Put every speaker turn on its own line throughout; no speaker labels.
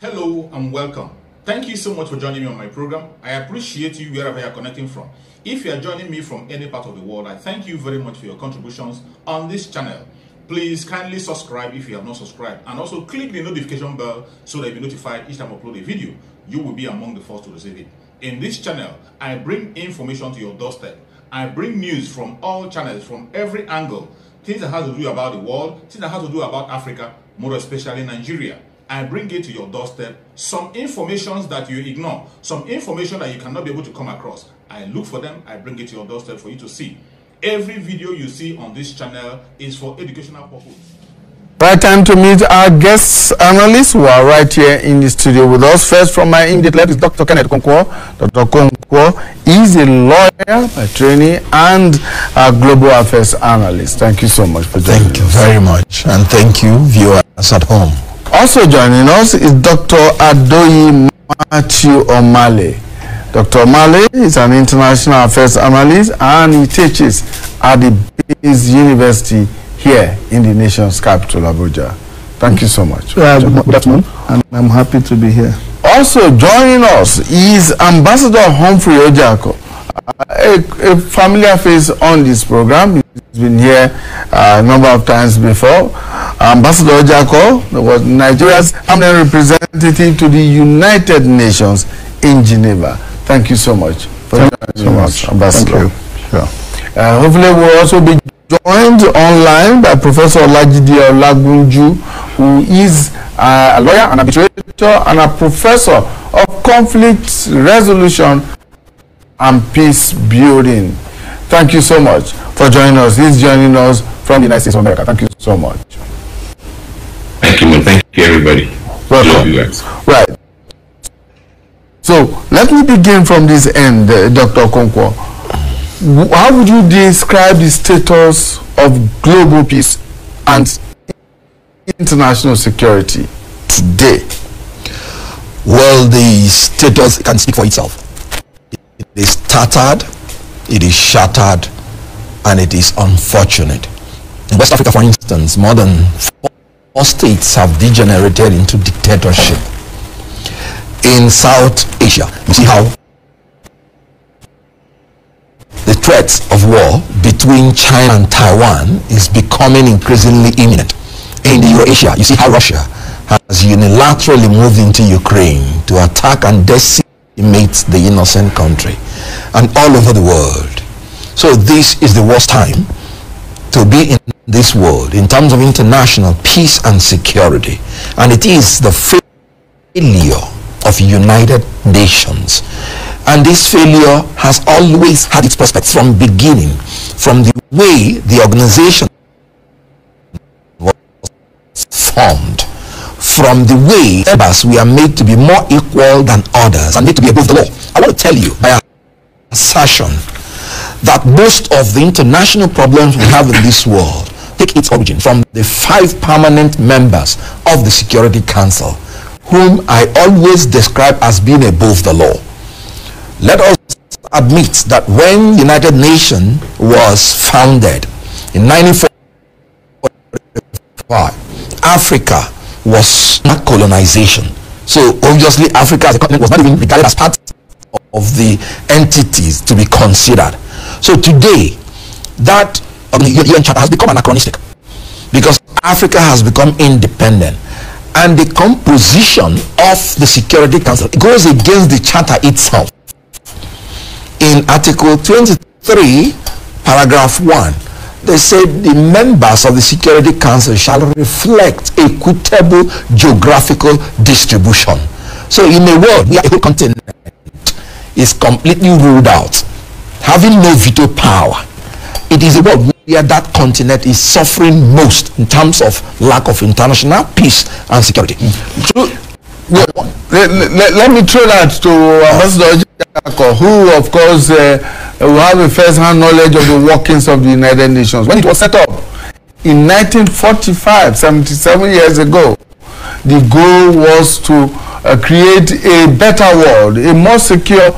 Hello and welcome. Thank you so much for joining me on my program. I appreciate you wherever you're connecting from. If you are joining me from any part of the world, I thank you very much for your contributions on this channel. Please kindly subscribe if you have not subscribed, and also click the notification bell so that you'll be notified each time I upload a video. You will be among the first to receive it. In this channel, I bring information to your doorstep. I bring news from all channels, from every angle. Things that have to do about the world, things that have to do about Africa, more especially Nigeria. I bring it to your doorstep. Some information that you ignore, some information that you cannot be able to come across, I look for them, I bring it to your doorstep for you to see. Every video you see on this channel is for educational purpose.
Right time to meet our guest analysts who are right here in the studio with us. First, from my immediate left is Dr. Kenneth Okonkwo. Dr. Okonkwo is a lawyer by training and a global affairs analyst. Thank you so much for joining us.
Thank you very much, and thank you, viewers at home.
Also joining us is Dr. Adoyi Matthew Omale. Dr. Omale is an international affairs analyst and he teaches at the Base University here in the nation's capital, Abuja. Thank you so much.
Good afternoon, and I'm happy to be here.
Also joining us is Ambassador Humphrey Ojiako, a familiar face on this program. He's been here a number of times before. Ambassador Ojiako was Nigeria's permanent representative to the United Nations in Geneva. Thank you so much for joining us, Ambassador.
Thank you. Sure.
Hopefully we'll also be joined online by Professor Olajide Olagunju, who is a lawyer, an arbitrator, and a professor of conflict resolution and peace building. Thank you so much for joining us. He's joining us from the United States of America. Thank you so much.
Thank you, thank you, everybody.
Welcome.
You guys.
Right. So let me begin from this end, Dr. Okonkwo. How would you describe the status of global peace and international security today?
Well, the status can speak for itself. It is tattered, it is shattered, and it is unfortunate. In West Africa, for instance, more than 4 states have degenerated into dictatorship. In South Asia, you see how the threat of war between China and Taiwan is becoming increasingly imminent. In Eurasia, you see how Russia has unilaterally moved into Ukraine to attack and decimate the innocent country, and all over the world. So this is the worst time to be in this world in terms of international peace and security, and it is the failure of United Nations. And this failure has always had its prospects from beginning, from the way the organization was formed, from the way members we are made to be more equal than others and made to be above the law. I want to tell you by assertion that most of the international problems we have in this world take its origin from the 5 permanent members of the Security Council, whom I always describe as being above the law. Let us admit that when United Nations was founded in 1945, Africa was not colonization. So obviously Africa as a continent was not even regarded as part of the entities to be considered. So today, that UN Charter has become anachronistic because Africa has become independent. And the composition of the Security Council goes against the Charter itself. In Article 23, paragraph 1, they said the members of the Security Council shall reflect equitable geographical distribution. So in a world where a whole continent is completely ruled out, having no veto power, it is a world where that continent is suffering most in terms of lack of international peace and security.
Let me throw that to Ambassador Ojiako, who of course will have a first-hand knowledge of the workings of the United Nations. When it was set up in 1945, 77 years ago, the goal was to create a better world, a more secure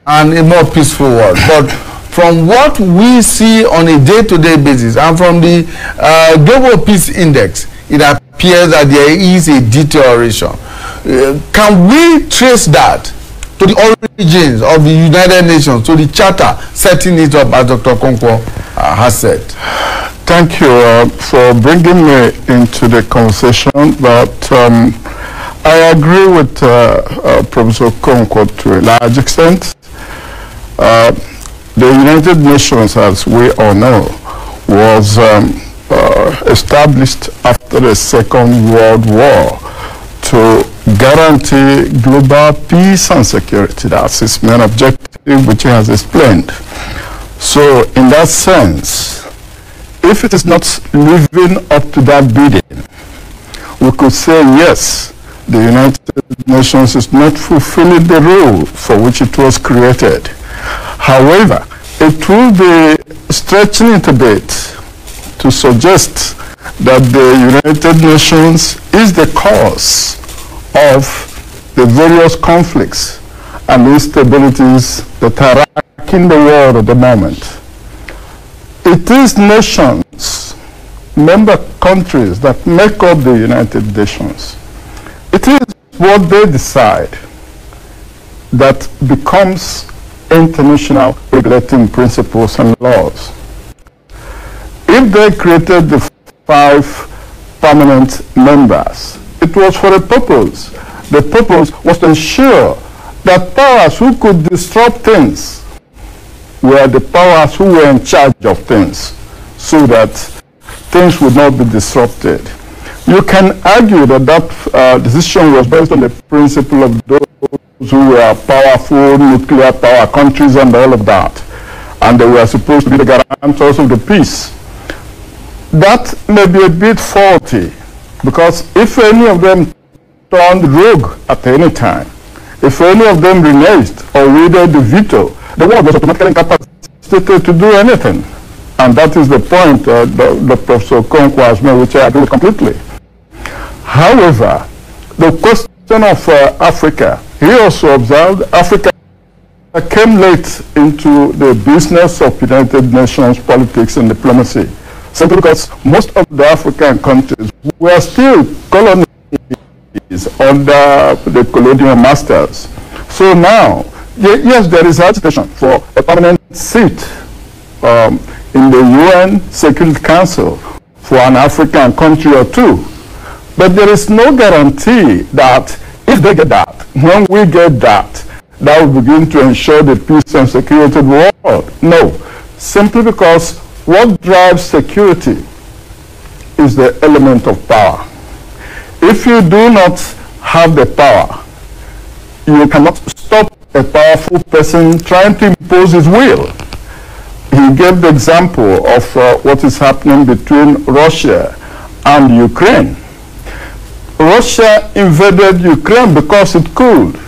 and a more peaceful world. But from what we see on a day-to-day basis and from the Global Peace Index, it appears that there is a deterioration. can we trace that to the origins of the United Nations, to the charter setting it up, as Dr. Okonkwo has said?
Thank you for bringing me into the conversation, but I agree with Professor Okonkwo to a large extent. The United Nations, as we all know, was established after the Second World War to guarantee global peace and security. That's its main objective, which he has explained. So, in that sense, if it is not living up to that bidding, we could say yes, the United Nations is not fulfilling the role for which it was created. However, it will be stretching it a bit to suggest that the United Nations is the cause of the various conflicts and instabilities that are racking the world at the moment. It is nations, member countries, that make up the United Nations. It is what they decide that becomes international regulating principles and laws. If they created the 5 permanent members, it was for a purpose. The purpose was to ensure that powers who could disrupt things were the powers who were in charge of things, so that things would not be disrupted. You can argue that that decision was based on the principle of those who were powerful, nuclear power countries and all of that, and they were supposed to be the guarantors of the peace. That may be a bit faulty, because if any of them turned rogue at any time, if any of them reneged or wielded the veto, the world was automatically incapacitated to do anything. And that is the point the Professor Okonkwo has made, which I agree completely. However, the question of Africa, he also observed Africa came late into the business of United Nations politics and diplomacy, simply because most of the African countries were still colonies under the colonial masters. So now, yes, there is agitation for a permanent seat in the UN Security Council for an African country or two. But there is no guarantee that if they get that, when we get that, that will begin to ensure the peace and security of the world. No, simply because what drives security is the element of power. If you do not have the power, you cannot stop a powerful person trying to impose his will. He gave the example of what is happening between Russia and Ukraine. Russia invaded Ukraine because it could,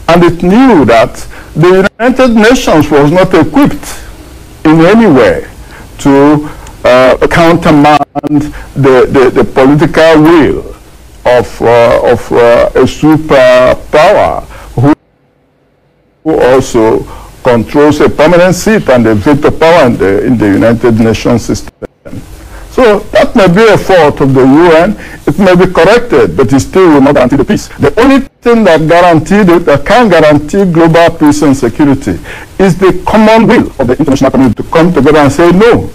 and it knew that the United Nations was not equipped in any way to countermand the political will of a superpower who also controls a permanent seat and a veto power in the United Nations system. So that may be a fault of the UN. It may be corrected, but it still will not guarantee the peace. The only thing that can guarantee global peace and security is the common will of the international community to come together and say, no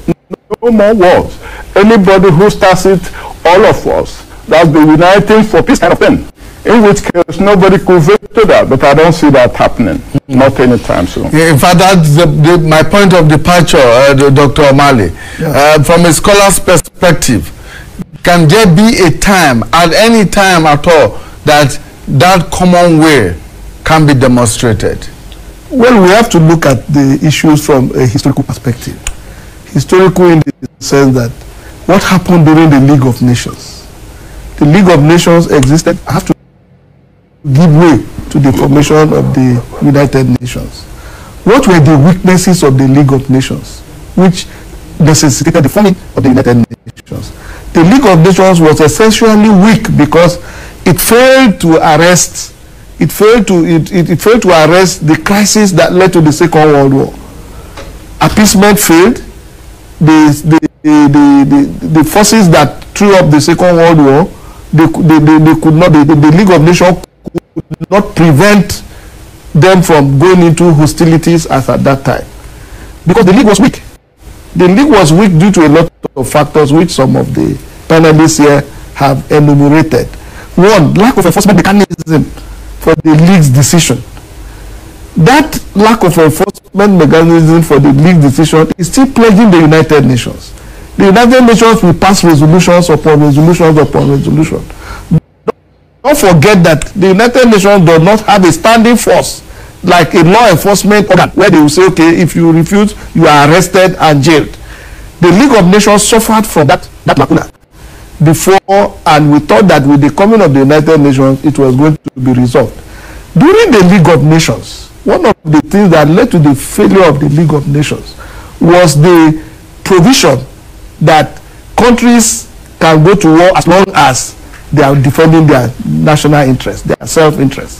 more wars. Anybody who starts it, all of us, that's the uniting for peace kind of thing. In which case, nobody could veto that, but I don't see that happening, not anytime soon.
In fact, that's my point of departure, Dr. Omale. Yeah. From a scholar's perspective, can there be a time, at any time at all, that common way can be demonstrated?
Well, we have to look at the issues from a historical perspective. Historical in the sense that what happened during the League of Nations? The League of Nations existed after give way to the formation of the United Nations. What were the weaknesses of the League of Nations which necessitated the forming of the United Nations? The League of Nations was essentially weak because it failed to arrest the crisis that led to the Second World War. Appeasement failed. The forces that threw up the Second World War
they could not, the League of Nations could not prevent them from going into hostilities as at that time, because the League was weak. The League was weak due to a lot of factors which some of the panelists here have enumerated. One, lack of enforcement mechanism for the League's decision. That lack of enforcement mechanism for the League decision is still plaguing the United Nations. The United Nations will pass resolutions upon resolutions upon resolution. Don't forget that the United Nations does not have a standing force like a law enforcement organ where they will say, okay, if you refuse, you are arrested and jailed. The League of Nations suffered from that lacuna before, and we thought that with the coming of the United Nations, it was going to be resolved. During the League of Nations, one of the things that led to the failure of the League of Nations was the provision that countries can go to war as long as they are defending their national interest, their self-interest.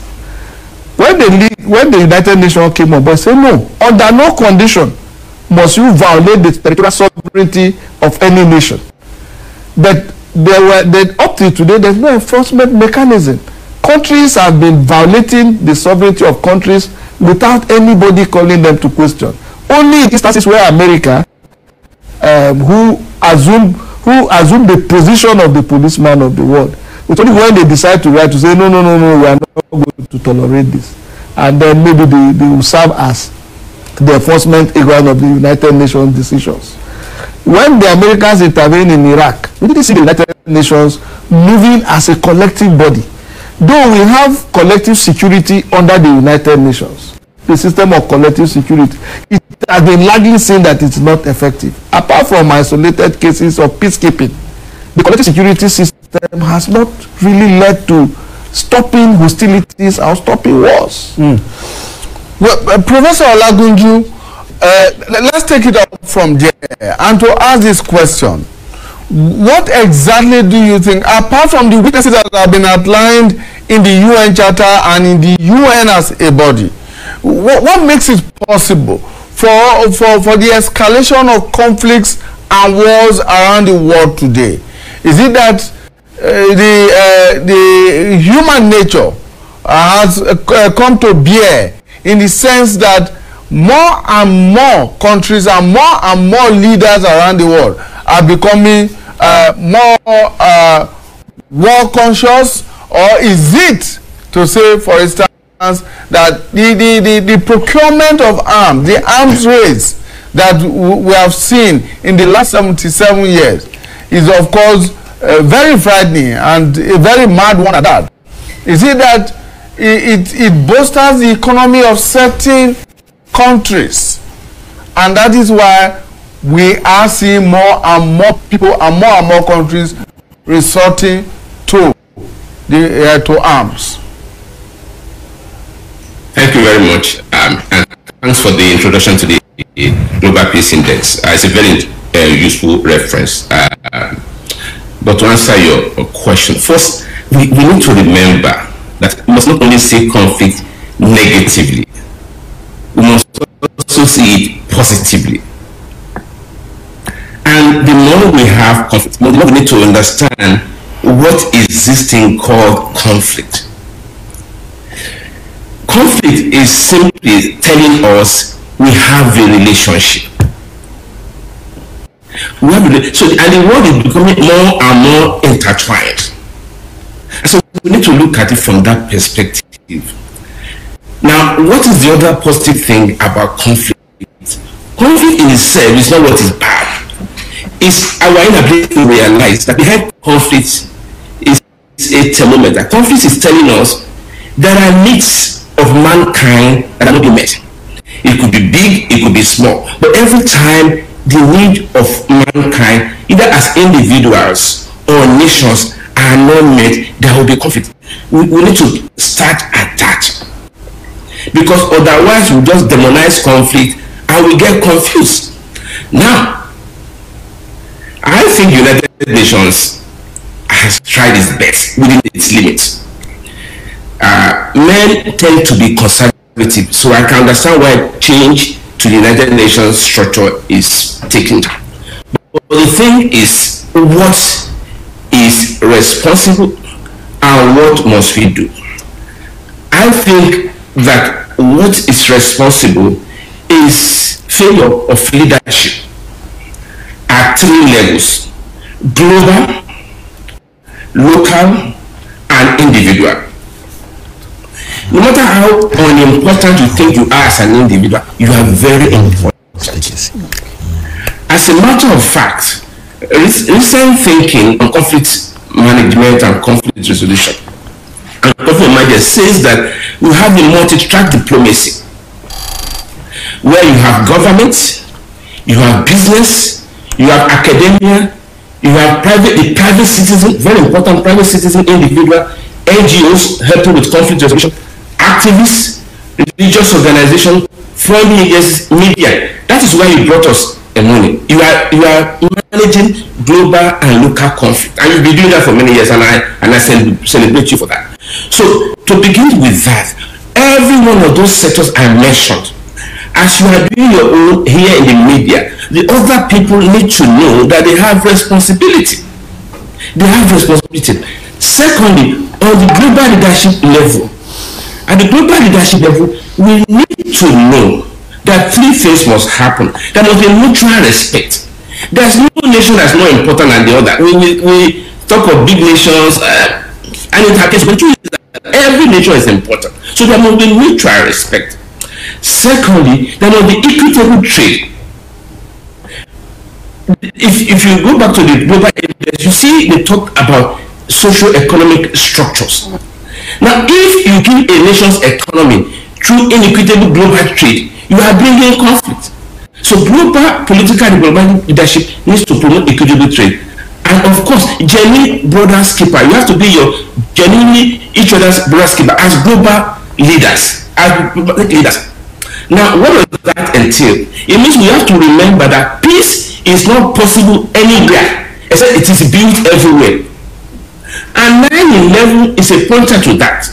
When the United Nations came on board, said no, under no condition must you violate the territorial sovereignty of any nation. But up to today, there's no enforcement mechanism. Countries have been violating the sovereignty of countries without anybody calling them to question. Only in instances where America, who assumed the position of the policeman of the world, it's only when they decide to write to say, no, we are not going to tolerate this. And then maybe they will serve as the enforcement agent of the United Nations decisions. When the Americans intervened in Iraq, we didn't see the United Nations moving as a collective body. Though we have collective security under the United Nations, the system of collective security, it has been largely seen that it's not effective. Apart from isolated cases of peacekeeping, the collective security system has not really led to stopping hostilities or stopping wars.
Well, Professor Olagunju, let's take it up from there and to ask this question. What exactly do you think, apart from the weaknesses that have been outlined in the UN Charter and in the UN as a body, what makes it possible for the escalation of conflicts and wars around the world today? Is it that the human nature has come to bear, in the sense that more and more countries and more leaders around the world are becoming more war conscious? Or is it to say, for instance, that the procurement of arms, the arms race that we have seen in the last 77 years is of course very frightening and a very mad one at that? Is it that it bolsters the economy of certain countries, and that is why we are seeing more and more people and more countries resorting to arms?
Thank you very much, and thanks for the introduction to the Global Peace Index. It's a very useful reference. But to answer your question, first, we need to remember that we must not only see conflict negatively, we must also see it positively. And the more we have conflict, the more we need to understand what is this thing called conflict. Conflict is simply telling us we have a relationship. And the world is becoming more and more intertwined. So we need to look at it from that perspective. Now, what is the other positive thing about conflict? Conflict in itself is not what is bad. It's our inability to realize that behind conflict is a thermometer. Conflict is telling us there are needs of mankind that are not being met. It could be big, it could be small, but every time the need of mankind, either as individuals or nations, are not met, there will be conflict. We need to start at that, because otherwise we just demonize conflict and we get confused. Now, I think United Nations has tried its best within its limits. Men tend to be conservative, so I can understand why change to the United Nations structure is taking time. But the thing is, what is is responsible and what must we do? I think that what is responsible is failure of leadership at 3 levels: global, local, and individual. No matter how unimportant you think you are as an individual, you are very important. As a matter of fact, recent thinking on conflict management and conflict resolution and conflict management says that we have a multi-track diplomacy where you have government, you have business, you have academia, you have the private citizen, very important private citizen, individual, NGOs helping with conflict resolution, activists, religious organizations, foreign media. That is why you brought us a money. You are managing global and local conflict, and you've been doing that for many years, and I celebrate you for that. So to begin with that, every one of those sectors I mentioned, as you are doing your own here in the media, the other people need to know that they have responsibility. They have responsibility. Secondly, on the global leadership level, at the global leadership level, we need to know that 3 things must happen. There must be mutual respect. There's no nation that's more important than the other. We talk of big nations, and in that case, but every nation is important. So there must be mutual respect. Secondly, there must be equitable trade. If you go back to the global index, you see they talk about socio-economic structures. Now, if you give a nation's economy through inequitable global trade, you are bringing conflict. So global political and global leadership needs to promote equitable trade. And of course, genuine brother's keeper. You have to be your genuinely each other's brother's keeper as global leaders. Now, what does that entail? It means we have to remember that peace is not possible anywhere, except it is built everywhere. And 9/11 is a pointer to that.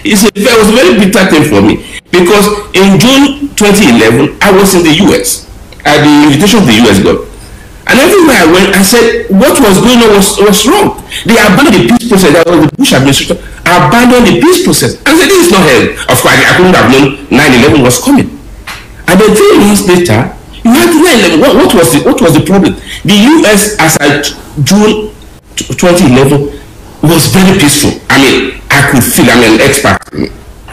It was a very bitter thing for me, because in June 2011, I was in the US at the invitation of the US government. And everywhere I went, I said, what was going on was wrong. They abandoned the peace process. That was the Bush administration abandoned the peace process. I said, this is not hell. Of course, I couldn't have known 9/11 was coming. And then 3 months later, you had 9/11. What was the problem? The US, as at June 2011, was very peaceful. I mean, I could feel, I'm an expert in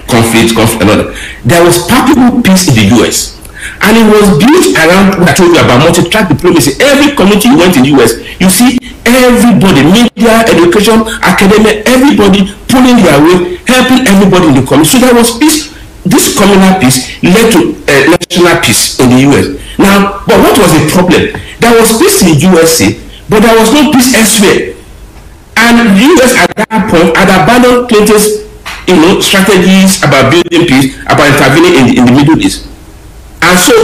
conflict and all that. There was palpable peace in the US. And it was built around what I told you about multi-track diplomacy. Every community you went in the US, you see everybody, media, education, academia, everybody pulling their weight, helping everybody in the community. So there was peace. This communal peace led to national peace in the US. Now, but what was the problem? There was peace in the USA, but there was no peace elsewhere. And the US at that point had abandoned Clinton's strategies about building peace, about intervening in the Middle East. And so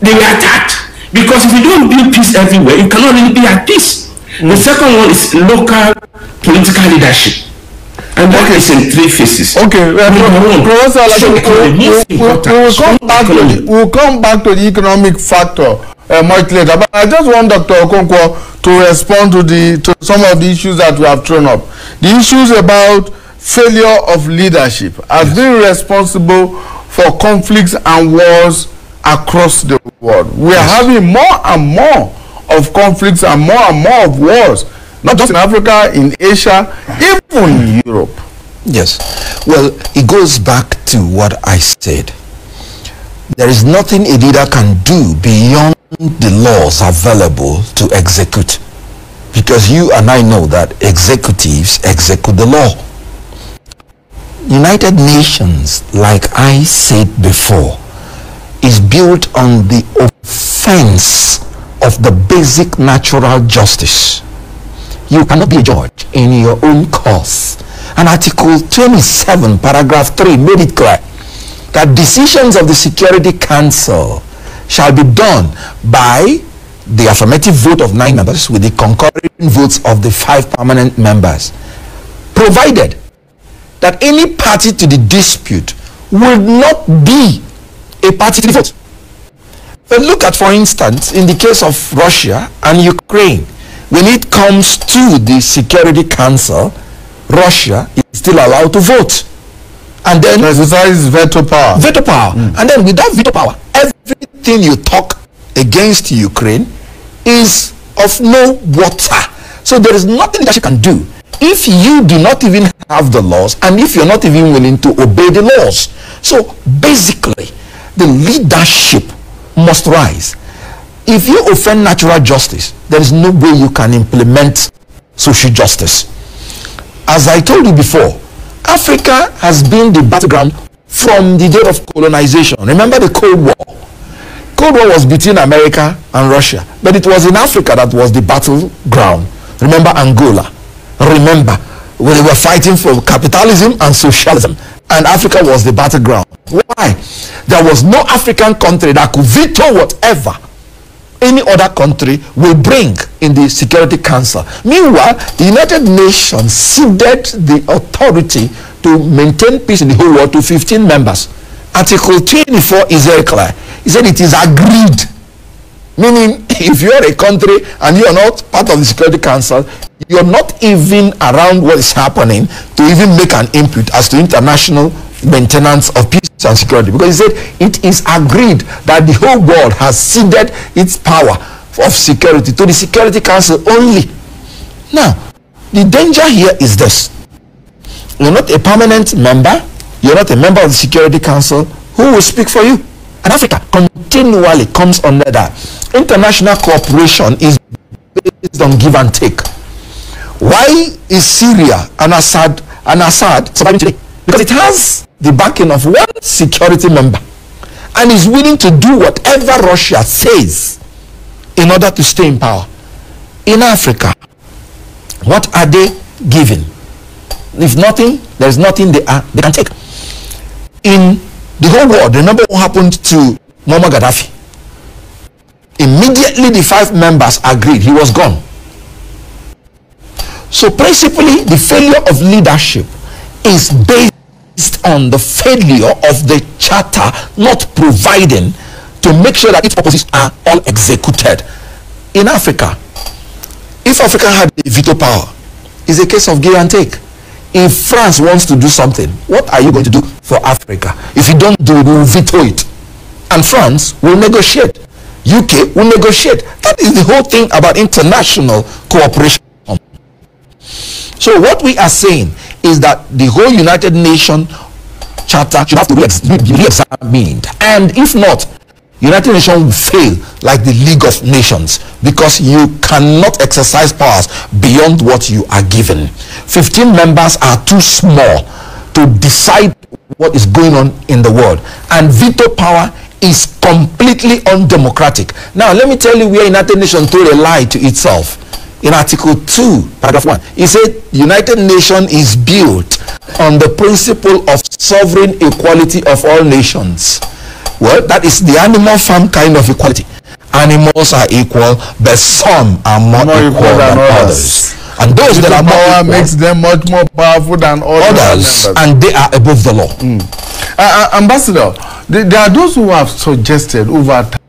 they were attacked, because if you don't build peace everywhere, you cannot really be at peace. The second one is local political leadership, and that is in 3 phases.
Okay, Professor, we'll come back to the economic factor much later. But I just want Dr. Okonkwo to respond to some of the issues that we have thrown up. The issues about failure of leadership has been responsible for conflicts and wars across the world. We are having more and more of conflicts and more of wars, not just in Africa, in Asia, even in Europe.
Yes. Well, it goes back to what I said. There is nothing a leader can do beyond the laws available to execute, because you and I know that executives execute the law. United Nations, like I said before, is built on the offense of the basic natural justice. You cannot be a judge in your own cause. And Article 27, paragraph 3 made it clear that decisions of the Security Council shall be done by the affirmative vote of 9 members with the concurring votes of the 5 permanent members, provided that any party to the dispute will not be a party to the vote. But look at, for instance, in the case of Russia and Ukraine, when it comes to the Security Council, Russia is still allowed to vote. And then
exercise veto power.
Veto power. And then with that veto power, everything you talk against Ukraine is of no water. So there is nothing that you can do if you do not even have the laws and if you're not even willing to obey the laws. So basically, the leadership must rise. If you offend natural justice, there is no way you can implement social justice. As I told you before, Africa has been the battleground from the day of colonization. Remember the Cold War? Cold War was between America and Russia, but it was in Africa that was the battleground. Remember Angola? Remember when they were fighting for capitalism and socialism, and Africa was the battleground. Why? There was no African country that could veto whatever any other country will bring in the Security Council. Meanwhile, the United Nations ceded the authority to maintain peace in the whole world to 15 members. Article 24 is very clear. He said it is agreed. Meaning, if you are a country and you are not part of the Security Council, you are not even around what is happening to even make an input as to international maintenance of peace and security. Because he said it is agreed that the whole world has ceded its power of security to the Security Council only. Now, the danger here is this. You're not a permanent member. You're not a member of the Security Council. Who will speak for you? And Africa continually comes under that. International cooperation is based on give and take. Why is Syria and Assad surviving today? Because it has the backing of one security member and is willing to do whatever Russia says in order to stay in power. In Africa, what are they giving? If nothing, there is nothing they can take. In the whole world, remember what happened to Muammar Gaddafi? Immediately the 5 members agreed, he was gone. So principally, the failure of leadership is based on the failure of the charter not providing to make sure that its purposes are all executed. In Africa, if Africa had the veto power, it's a case of give and take. If France wants to do something, what are you going to do for Africa? If you don't do it, we will veto it. And France will negotiate. UK will negotiate. That is the whole thing about international cooperation. So what we are saying is that the whole United Nations Charter should have to be re-examined. And if not, United Nations will fail like the League of Nations, because you cannot exercise powers beyond what you are given. 15 members are too small to decide what is going on in the world. And veto power is completely undemocratic. Now, let me tell you where United Nations told a lie to itself. In Article 2, paragraph 1, it said United Nations is built on the principle of sovereign equality of all nations. Well, that is the animal farm kind of equality. Animals are equal, but some are more equal than others. And those that are more equal
makes them much more powerful than others,
and they are above the law.
Ambassador, there are those who have suggested over time